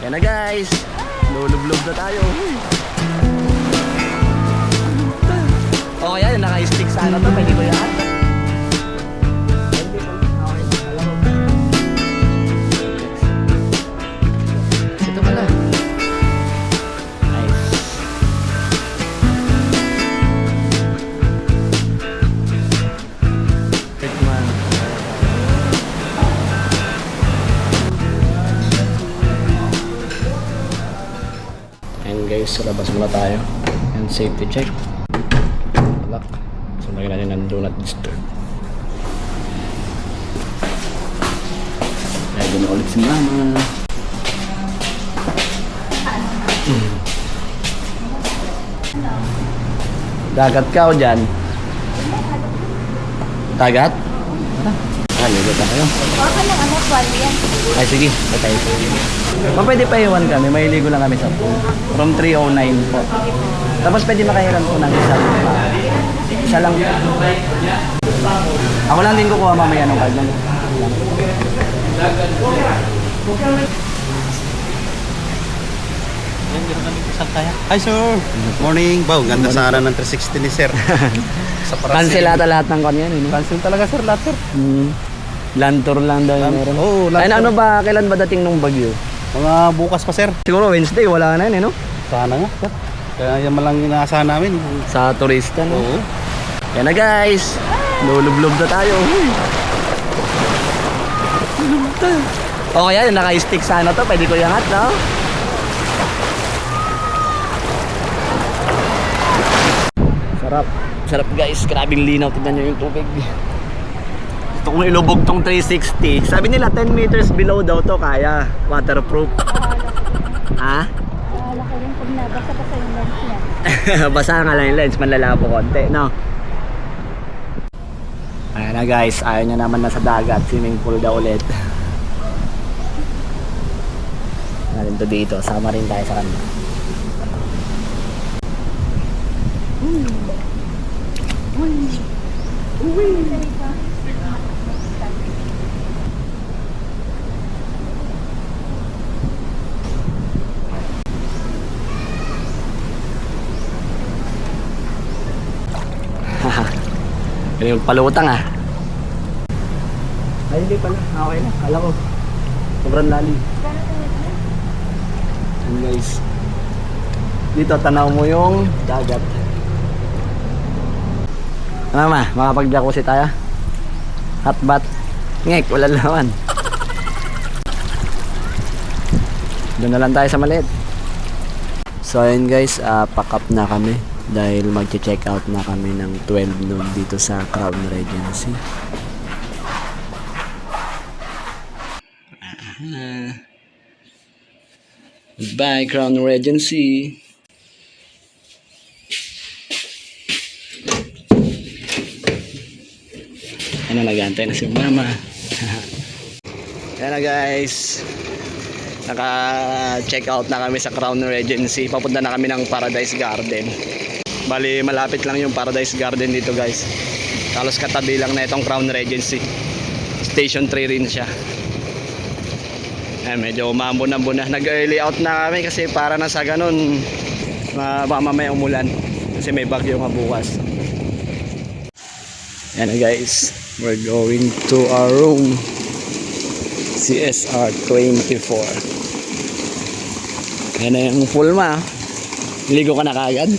Yan na guys, lulublob na tayo. Okay yan, naka-stick sa ano to, pwede ko yan. Ito pala. Nice. Tikman. And guys, sa labas muna tayo. And safety check. Lock. So lagyan natin ng do not disturb. Lagyan doon ulit si mama. Dagat ka o dyan? Dagat? Ligo tayo. Okay lang, ano, 12 yan. Ay sige, patay. Pwede pa iwan kami, may ligo lang kami sa pool. From 3:09 po. Tapos pwede makahiram po ng isa. Isa lang. Ako lang din kukuha mamaya ng card lang. Hi sir! Good morning. Wow, ganda sa araw ng 360 ni sir. Sa Cancel ata lahat ng kanyan. Cancel talaga sir, lahat sir. Land tour lang daw yung meron. Oo, Ay, ano ba, kailan ba dating nung bagyo? Mga bukas pa sir. Siguro Wednesday, wala na yun eh, no? Sana nga sir. Kaya yan malang inaasahan namin. Sa turista, no? Oo. Yan na guys, lulublob na tayo. Okay yan, naka-stick sa ano to, pwede ko iangat, no? Sarap. Sarap guys, grabing linaw. Tignan nyo yung tubig. Gusto kong ilubog tong 360. Sabi nila 10 meters below daw to, kaya waterproof. Ha? Wala ko rin pag nabasa-basa yung lens niya. Basa nga lang yung lens, manlalabo konti, no? Ayan na guys, ayaw niya naman na sa dagat. Swimming pool daw ulit. Natin to dito, sama rin tayo sa kanya. Kaya yung palutang ah. Ay hindi pala, okay na, kala ko sobrang lali. And guys, dito tanaw mo yung dagat. Ano ma, makapag-jacuzzi tayo? Hot bath. Ngek, wala lawan. Doon na lang tayo sa maliit. So ayun guys, pack up na kami dahil mag-check out na kami ng 12 noon dito sa Crown Regency. Goodbye Crown Regency. Ano, nag-aantay na si mama. Yan na guys, naka-check out na kami sa Crown Regency. Papunta na kami ng Paradise Garden. Bali malapit lang yung Paradise Garden dito guys. Halos katabi lang na itong Crown Regency. Station 3 rin siya. Ayan, medyo umambon-ambon na. Nag-early out na kami kasi para na sa ganun baka mamaya umulan kasi may bagyo nga bukas. Yan na guys, we're going to our room. CSR 24. Yan na yung pool ma. Ligo ka na kagad?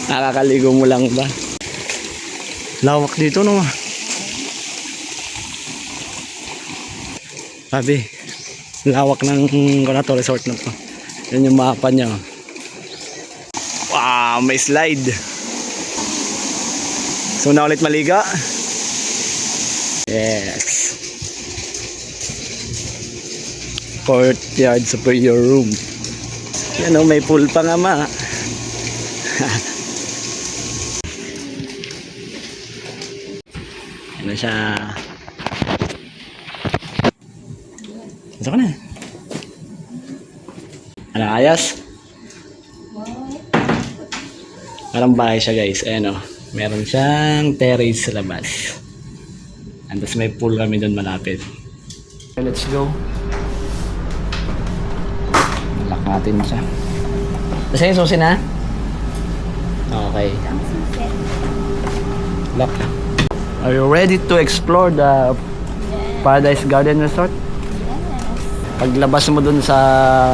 Nakakaligo mo lang ba? Lawak dito no. Sabi, lawak ng to resort na to. Yan yung mapa niya. Wow, may slide. So na ulit maliga. Yes. Courtyard superior room. Yan o, may pool pa nga ma. Ano siya? Ito ka na. Ano, ayos? Parang bahay siya guys. Ayan o. Meron siyang terrace sa labas. And tapos may pool kami doon malapit. Let's go. natin siya. Kasi yung susi na? Okay. Ang susi. Lock. Are you ready to explore the Paradise Garden Resort? Yes. Paglabas mo dun sa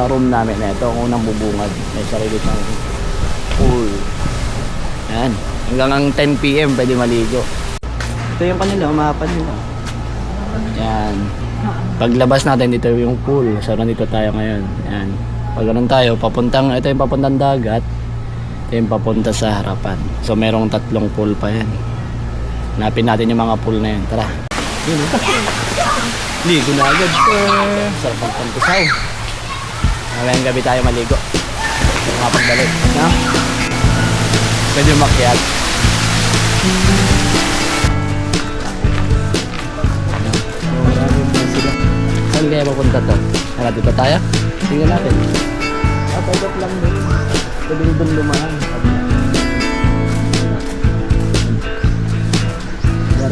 room namin, ito ang unang bubungad. May sarili siyang pool. Yan. Hanggang ang 10 PM pwede maligo. Ito yung kanila, umapan nila. Yan. Paglabas natin, dito yung pool. So, nandito tayo ngayon. Yan. Pag ganun tayo, ito yung papuntang dagat. Ito yung papunta sa harapan. So, merong 3 pool pa yan. Hanapin natin yung mga pool na yan. Tara. Yun, ligo na agad. Sarap ang pampisaw. Ngayong gabi tayo maligo. Mga pagbalik. No? Pwede umakyat. Saan kaya mapunta to? Dito tayo? Tingnan natin. Pagod lang din. Pwede doon lumaan.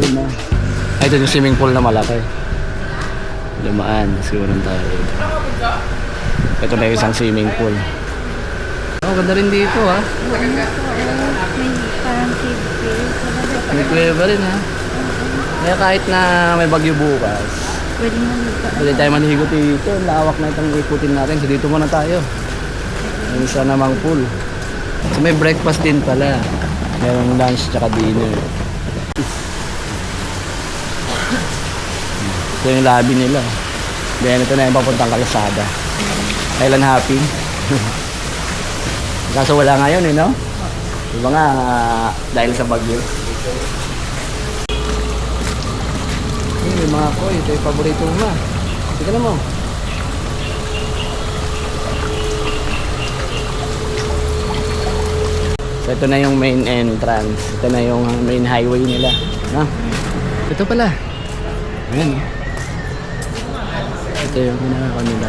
Rin na. Ay, ito yung swimming pool na malaki. Lumaan. Siguro tayo. Ito na yung isang swimming pool. Oh, ganda rin dito ha. May parang safety. May kuweba rin ha. Kaya kahit na may bagyo bukas, Pwede mo nito. pwede tayo manihigo dito. Lawak na itong ikutin natin. So dito muna tayo. Yung isa namang pool. So may breakfast din pala. Merong lunch tsaka dinner. Ito yung lobby nila. Then ito na yung papuntang Kalsada. Kailan happy? Kaso wala ngayon eh, no? Diba nga, dahil sa bagyo. May mga koy, ito yung paborito mo. Sige na mo. So ito na yung main entrance. Ito na yung main highway nila. No? Ito pala. Ayan. Ito yung pinaka nila.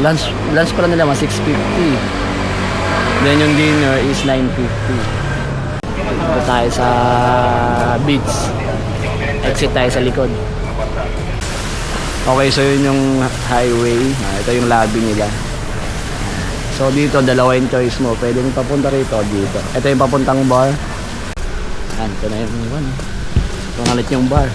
Lunch pala nila, mga 650. Then yung dinner is 950. Ito tayo sa beach. Exit tayo sa likod. Okay, so yun yung highway. Ito yung lobby nila. So dito, dalawa yung choice mo. Pwede mo papunta rito, dito. Ito yung papuntang bar. Yan, ito na yung iwan. Ito na ulit yung bar.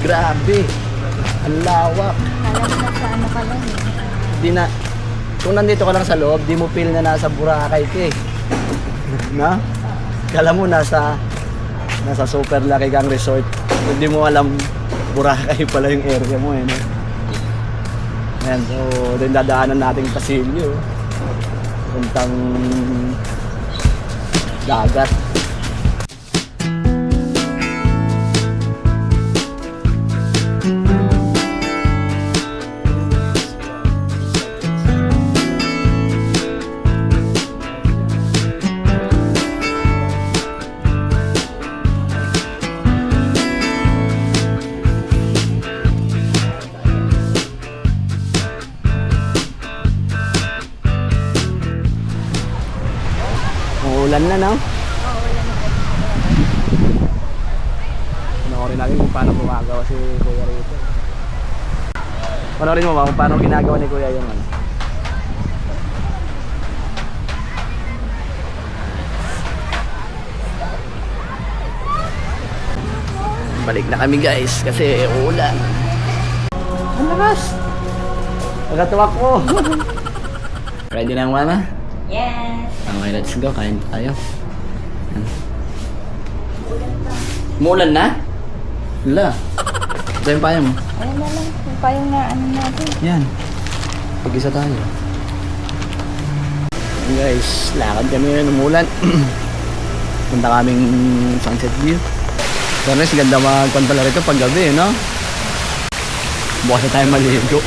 Grabe. Ang lawak. Alam mo na sa ano ka lang eh. Di na, kung nandito ka lang sa loob, di mo feel na nasa Boracay ka eh. Na? Kala mo nasa super laki kang resort. Hindi mo alam Boracay pala yung area mo eh. No? Ayan, so din dadaanan nating pasilyo. Puntang dagat. Ulan na, no? Panoorin natin kung paano gumagawa si Kuya rito. Panoorin mo ba kung paano ginagawa ni Kuya yung ano? Balik na kami guys kasi ulan. Ang lakas! Pagkatuwak ko! Ready na ang mama? Yes. Okay, let's go. Kain tayo. Umulan na? Wala. Ito yung payo mo. Ayun na lang. Yung payong na ano natin. Yan. Pag-isa tayo. Guys, lakad kami ngayon. Umulan. Punta kaming sunset view. Pero ganda magpan pala rito pag gabi, no? Bukas na tayo maligo.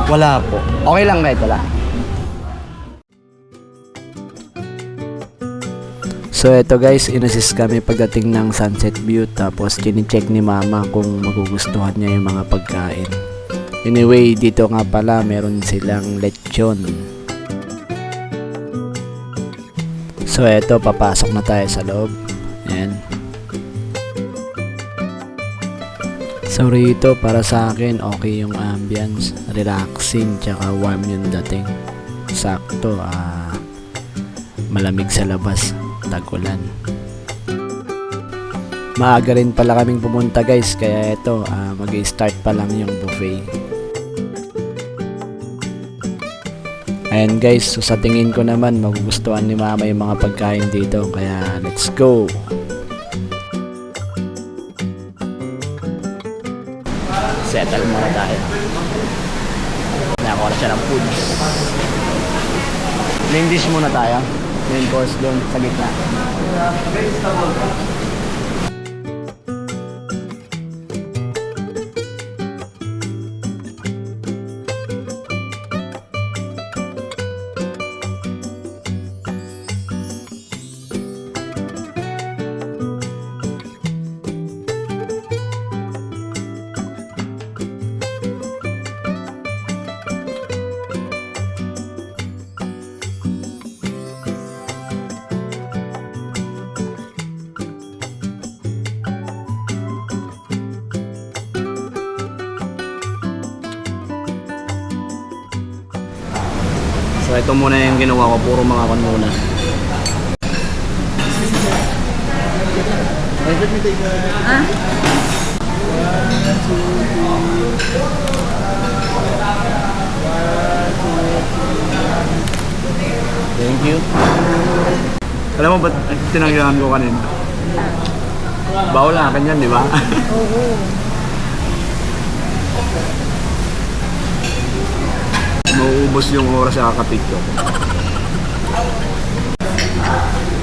Wala po. Okay lang kahit wala. So So eto guys, inassist kami pagdating ng sunset view, tapos chine-check ni mama kung magugustuhan niya yung mga pagkain. Anyway, dito nga pala meron silang lechon. So eto, papasok na tayo sa loob. Ayan. So rito, para sa akin okay yung ambience, relaxing, tsaka warm yung dating. Sakto, malamig sa labas, tag-ulan. Maaga rin pala kaming pumunta guys, kaya ito mag-i-start pa lang yung buffet. Ayan guys, so sa tingin ko naman magugustuhan ni mama yung mga pagkain dito, kaya let's go! Settle muna tayo. Nakakuha na siya ng foods. Main dish muna tayo. Main course doon sa gitna. So ito muna yung ginawa ko, puro mga kon muna. Thank you. Alam mo ba't tinanggihan ko kanina? Bawal na akin yan, di ba? Oo. Mauubos yung oras sa kakapicture.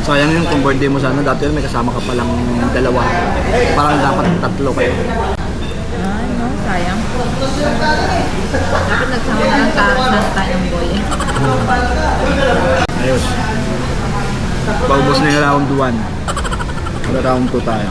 Sayang yung kung birthday mo sana, dati may kasama ka palang dalawa. Parang dapat tatlo kayo. Ay, no, sayang. Dapat nagsama na lang tayong boy. Ayos. Paubos na yung round 1. Round 2 tayo.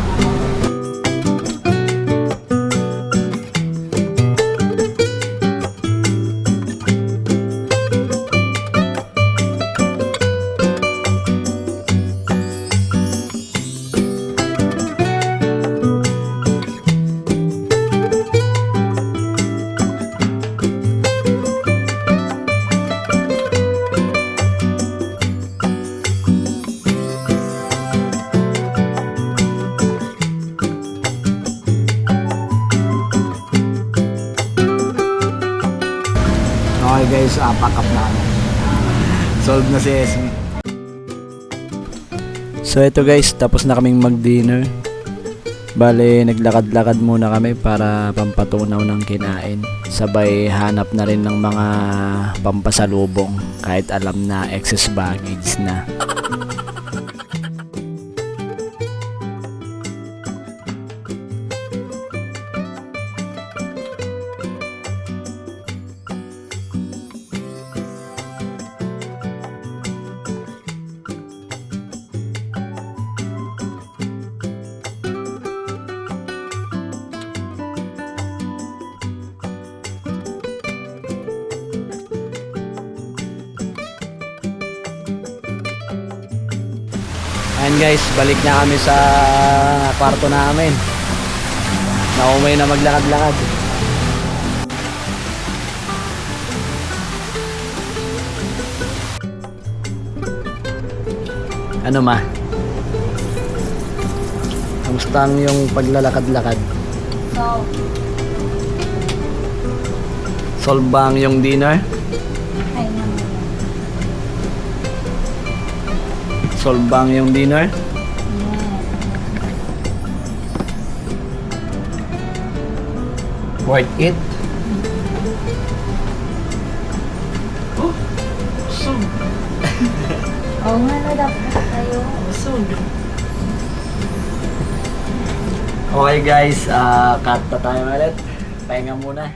Okay guys, pack up na kami. Solve na si Esme. So ito guys, tapos na kaming mag-dinner. Bale, naglakad-lakad muna kami para pampatunaw ng kinain. Sabay hanap na rin ng mga pampasalubong kahit alam na excess baggage na. Ayan guys, balik na kami sa kwarto namin. Naumay na maglakad-lakad. Ano ma? Kamusta ang yung paglalakad-lakad? So, Solve ba ang yung dinner? ay naman. Solve ba ang yung dinner? Worth it? Oh, busog. Oo nga na dapat tayo. Busog. Okay guys, cut na tayo ulit. Pahinga muna.